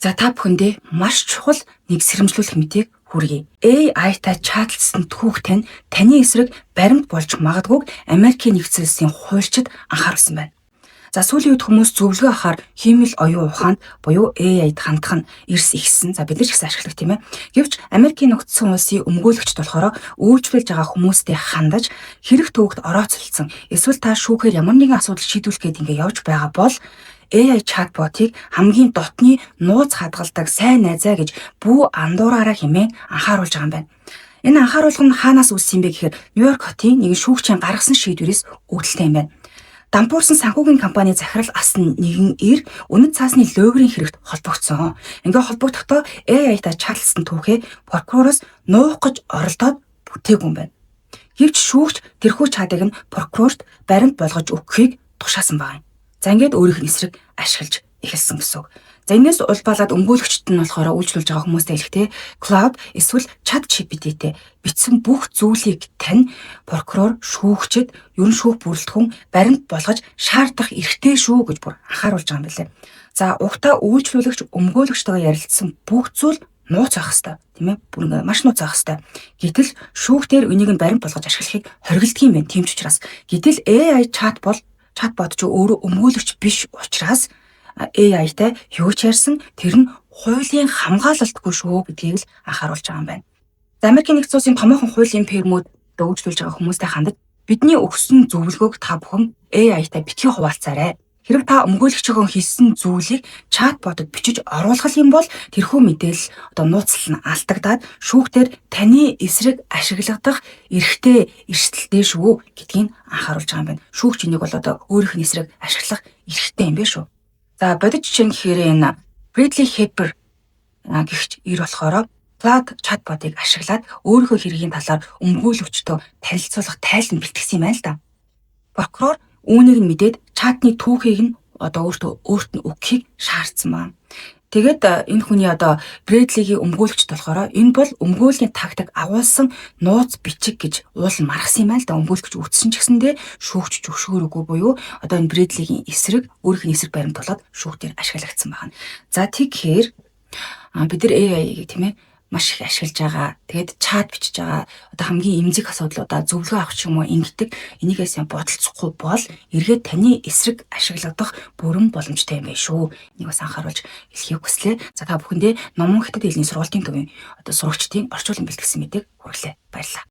За та бүхэндээ маш чухал нэг сэрэмжлүүлэх мэдээг хүргэе. AI-тай чатлсан түүхтэй нь таны эсрэг баримт болж магадгүйг Америкийн нэгдсэн улсын хуульчид анхааруулсан байна. За сүүлийн үед хүмүүс зөвлөгөө авахар хиймэл оюун ухаанд буюу AI-д хандах нь эрс ихсэн. За бид нар ч гэсэн ашигладаг тийм ээ. Гэвч Америкийн нэгдсэн улсын өмгөөлөгчд болохоор үйлчлүүлж байгаа хүмүүстэй хандаж хэрэг төвөгт орооцолцсон. Эсвэл та шүүхээр ямар нэгэн асуудал шийдвэрлэх гээд ингээ явж байгаа бол AI чатботыг хамгийн дотны нууц хадгалдаг сайн найзаа гэж бүү андуураараа хэмээн анхааруулж байгаа юм байна. Энэ анхааруулга нь хаанаас үүссэн бэ гэхээр Нью-Йорк хотын нэгэн шүүгчийн гаргасан шийдвэрээс үүдэлтэй юм байна. Дампуурсан санхүүгийн компани захирал асн нэгэн эр үнэт цаасны лооврын хэрэгт холбогдсон. Ингээ холбогдохдоо AI-тай чатлсан түүхээ прокуророос нуух гэж оролдоод бүтээгүй юм байна. Гэвч шүүгч тэрхүү чадыг нь прокурорт баримт болгож өгөхийг тушаасан байна. За ингээд өөрийнх нь эсрэг ашиглаж эхэлсэн гэсэн үг. За энэс улбалаад өмгөөлөгчд нь болохоор үйлчлүүлж байгаа хүмүүстэй хэлэхдээ Cloud эсвэл ChatGPT-тэй бичсэн бүх зүйлийг тань прокурор шүүгчд ерөн шүүх бүрэлдэхүүн баримт болгож шаардах эрхтэй шүү гэж бүр анхааруулж байгаа юм билээ. За угтаа үйлчлүүлэгч өмгөөлөгчтэйгээ ярилцсан бүх зүйл нууц авах хэрэгтэй тийм ээ. Бүр ингээ маш нууц авах хэрэгтэй. Гэтэл шүүхтэр энийг нь баримт болгож ашиглахыг хоригддаг юм байна. Тийм ч учраас гэтэл AI чатбот ч өөрөө өмгөөлөгч биш учраас AI-тай юу ч ярьсан тэр нь хуулийн хамгаалалтгүй шүү гэдгийг л анхааруулж байгаа юм байна. За Америкийн нэгдсэн улсын томоохон хуулийн фирмүүд үйлчлүүлж байгаа хүмүүстэй хандаж бидний өгсөн зөвлөгөөг та бүхэн AI-тай битгий хуваалцаарай. Хэрэг та өмгөөлөгчөөгөө хийсэн зүйлийг чатботод бичиж оруулах юм бол тэрхүү мэдээлэл нууцлал нь алдагдаад шүүхтэр таны эсрэг ашиглагдах эрхтэй эрсдэлтэй шүү гэдгийг анхааруулж байгаа юм байна. Шүүгч энийг бол өөрийнх нь эсрэг ашиглах эрхтэй юм байна шүү. За бодит жишээ нь гэхээр энэ Bradley Hepper гэгч ир болохоор Cloud чатботыг ашиглаад өөрийнхөө хэргийн талаар өмгөөлөгчдөө танилцуулах тайлан бэлтгэсэн юм байна л да. Прокурор үүнийг нь мэдээд чатны түүхийг нь өөрт нь өгөхийг шаардсан байна. Тэгээд энэ хүний Bradley-гийн өмгөөлөгчд болохоор энэ бол өмгөөллийн тактик агуулсан нууц бичиг гэж уул маргасан юм байна л да. Өмгөөлөгч үтсэн ч гэсэндээ шүүгч зөвшөөрөөгүй буюу энэ Bradley-гийн эсрэг өөрийнх нь эсрэг баримт болоод шүүгтэр ашиглагдсан байна. За тэгэхээр бид нар AI-ийг тийм ээ маш их ашиглаж байгаа. Тэгээд чат бичиж байгаа. Хамгийн эмзэг асуудлуудаа зөвлөгөө авах ч юм уу ингэдэг. Энийгээс бодолцохгүй бол эргээд таны эсрэг ашиглагдах бүрэн боломжтой юм байна шүү. Энийг бас анхааруулж хэлхийг хүслээ. За та бүхэндээ Номхон Хятад хэлний сургуулийн төвийн сурагчдын орчуулан бэлтгэсэн мэдээг хүргэлээ. Баярлалаа.